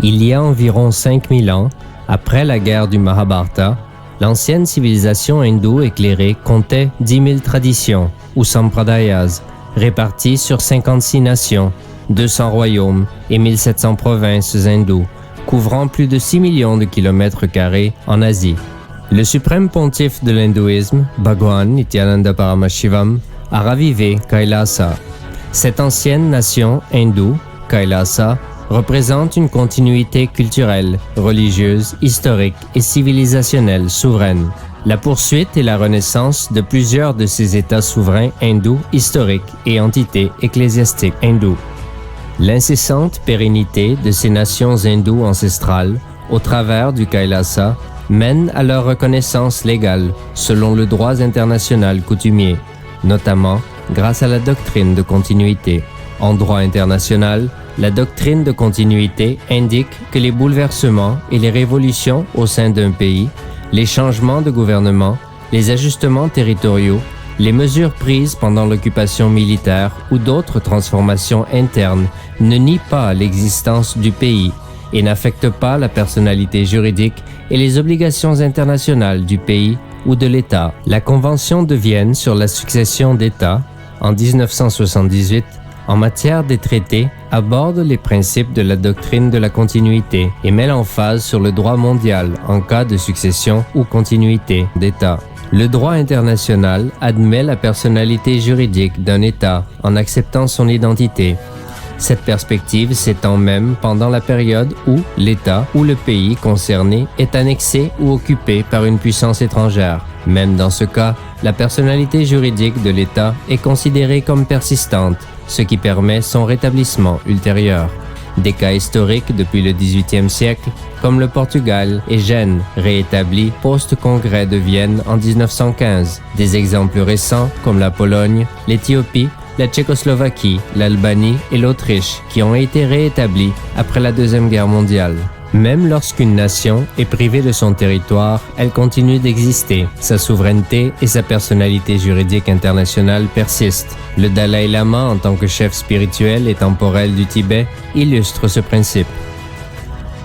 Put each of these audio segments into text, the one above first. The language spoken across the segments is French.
Il y a environ 5000 ans, après la guerre du Mahabharata, l'ancienne civilisation hindoue éclairée comptait 10 000 traditions, ou sampradayas, réparties sur 56 nations, 200 royaumes et 1700 provinces hindoues, couvrant plus de 6 millions de kilomètres carrés en Asie. Le suprême pontife de l'hindouisme, Bhagwan Nityananda Paramashivam, a ravivé Kailasa. Cette ancienne nation hindoue, Kailasa, représente une continuité culturelle, religieuse, historique et civilisationnelle souveraine. La poursuite et la renaissance de plusieurs de ces États souverains hindous historiques et entités ecclésiastiques hindous. L'incessante pérennité de ces nations hindoues ancestrales, au travers du Kailasa, mène à leur reconnaissance légale selon le droit international coutumier, notamment grâce à la doctrine de continuité. En droit international, la doctrine de continuité indique que les bouleversements et les révolutions au sein d'un pays, les changements de gouvernement, les ajustements territoriaux, les mesures prises pendant l'occupation militaire ou d'autres transformations internes ne nient pas l'existence du pays et n'affectent pas la personnalité juridique et les obligations internationales du pays ou de l'État. La Convention de Vienne sur la succession d'États, en 1978, en matière des traités, aborde les principes de la doctrine de la continuité et met l'emphase sur le droit mondial en cas de succession ou continuité d'État. Le droit international admet la personnalité juridique d'un État en acceptant son identité. Cette perspective s'étend même pendant la période où l'État ou le pays concerné est annexé ou occupé par une puissance étrangère. Même dans ce cas, la personnalité juridique de l'État est considérée comme persistante, ce qui permet son rétablissement ultérieur. Des cas historiques depuis le XVIIIe siècle, comme le Portugal et Gênes, réétablis post-congrès de Vienne en 1915. Des exemples récents comme la Pologne, l'Éthiopie, la Tchécoslovaquie, l'Albanie et l'Autriche, qui ont été réétablis après la Deuxième Guerre mondiale. Même lorsqu'une nation est privée de son territoire, elle continue d'exister. Sa souveraineté et sa personnalité juridique internationale persistent. Le Dalai Lama, en tant que chef spirituel et temporel du Tibet, illustre ce principe.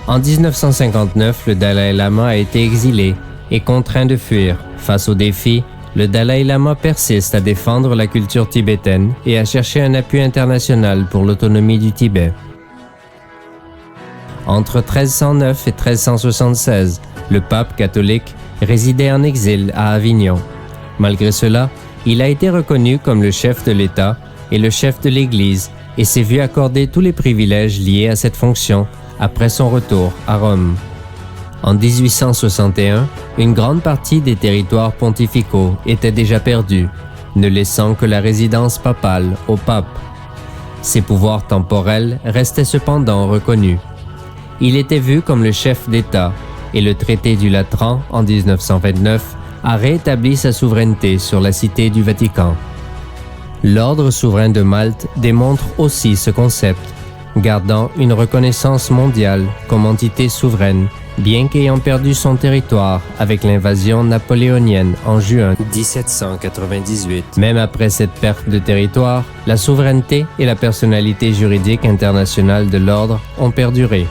En 1959, le Dalai Lama a été exilé et contraint de fuir. Face aux défis, le Dalai Lama persiste à défendre la culture tibétaine et à chercher un appui international pour l'autonomie du Tibet. Entre 1309 et 1376, le pape catholique résidait en exil à Avignon. Malgré cela, il a été reconnu comme le chef de l'État et le chef de l'Église et s'est vu accorder tous les privilèges liés à cette fonction après son retour à Rome. En 1861, une grande partie des territoires pontificaux était déjà perdue, ne laissant que la résidence papale au pape. Ses pouvoirs temporels restaient cependant reconnus. Il était vu comme le chef d'État et le traité du Latran en 1929 a rétabli sa souveraineté sur la cité du Vatican. L'ordre souverain de Malte démontre aussi ce concept, gardant une reconnaissance mondiale comme entité souveraine, bien qu'ayant perdu son territoire avec l'invasion napoléonienne en juin 1798. Même après cette perte de territoire, la souveraineté et la personnalité juridique internationale de l'ordre ont perduré.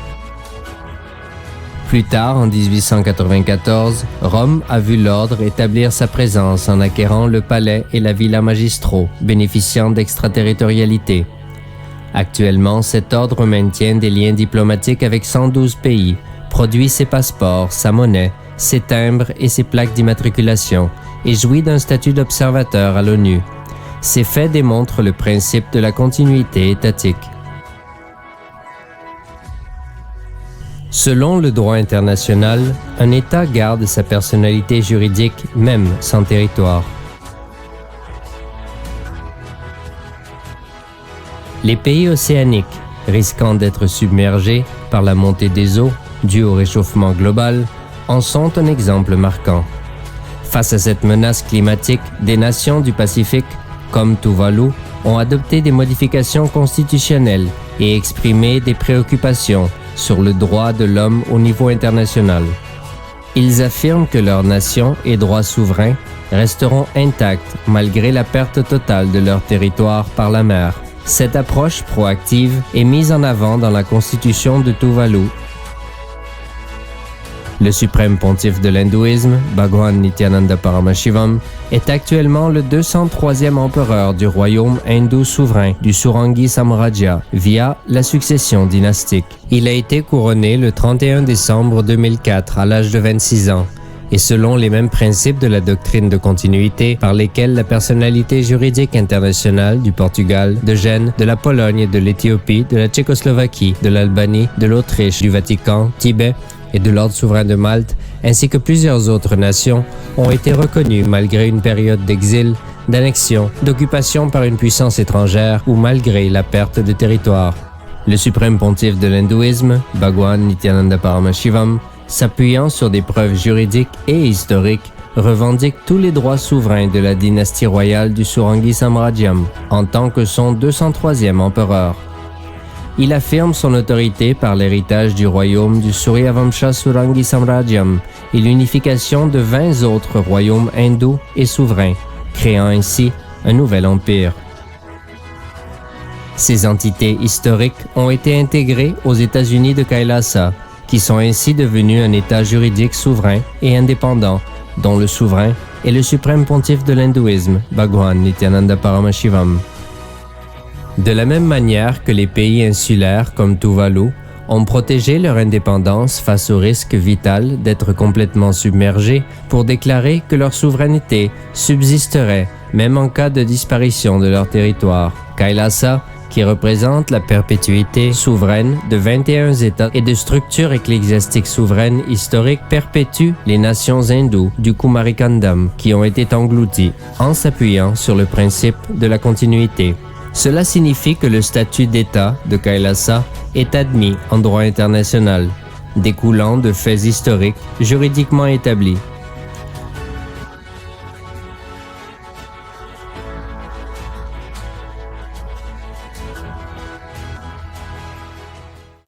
Plus tard, en 1894, Rome a vu l'ordre établir sa présence en acquérant le palais et la villa magistraux, bénéficiant d'extraterritorialité. Actuellement, cet ordre maintient des liens diplomatiques avec 112 pays, produit ses passeports, sa monnaie, ses timbres et ses plaques d'immatriculation, et jouit d'un statut d'observateur à l'ONU. Ces faits démontrent le principe de la continuité étatique. Selon le droit international, un État garde sa personnalité juridique même sans territoire. Les pays océaniques, risquant d'être submergés par la montée des eaux due au réchauffement global, en sont un exemple marquant. Face à cette menace climatique, des nations du Pacifique, comme Tuvalu, ont adopté des modifications constitutionnelles et exprimé des préoccupations sur le droit de l'homme au niveau international. Ils affirment que leur nation et droits souverains resteront intacts malgré la perte totale de leur territoire par la mer. Cette approche proactive est mise en avant dans la Constitution de Tuvalu Le suprême pontife de l'hindouisme, Bhagwan Nityananda Paramashivam, est actuellement le 203e empereur du royaume hindou souverain du Surangi Samrajya via la succession dynastique. Il a été couronné le 31 décembre 2004 à l'âge de 26 ans. Et selon les mêmes principes de la doctrine de continuité par lesquels la personnalité juridique internationale du Portugal, de Gênes, de la Pologne, de l'Éthiopie, de la Tchécoslovaquie, de l'Albanie, de l'Autriche, du Vatican, Tibet et de l'Ordre souverain de Malte, ainsi que plusieurs autres nations, ont été reconnues malgré une période d'exil, d'annexion, d'occupation par une puissance étrangère ou malgré la perte de territoire. Le suprême pontife de l'hindouisme, Bhagwan Nityananda Paramashivam, s'appuyant sur des preuves juridiques et historiques, revendique tous les droits souverains de la dynastie royale du Surangi Samrajyam en tant que son 203e empereur. Il affirme son autorité par l'héritage du royaume du Suryavamsha Surangi Samrajyam et l'unification de 20 autres royaumes hindous et souverains, créant ainsi un nouvel empire. Ces entités historiques ont été intégrées aux États-Unis de Kailasa, qui sont ainsi devenus un État juridique souverain et indépendant, dont le souverain est le suprême pontife de l'hindouisme, Bhagwan Nityananda Paramashivam. De la même manière que les pays insulaires comme Tuvalu ont protégé leur indépendance face au risque vital d'être complètement submergés pour déclarer que leur souveraineté subsisterait même en cas de disparition de leur territoire. Kailasa, qui représente la perpétuité souveraine de 21 États et de structures ecclésiastiques souveraines historiques, perpétue les nations hindoues du Kumarikandam qui ont été englouties en s'appuyant sur le principe de la continuité. Cela signifie que le statut d'État de Kailasa est admis en droit international, découlant de faits historiques juridiquement établis.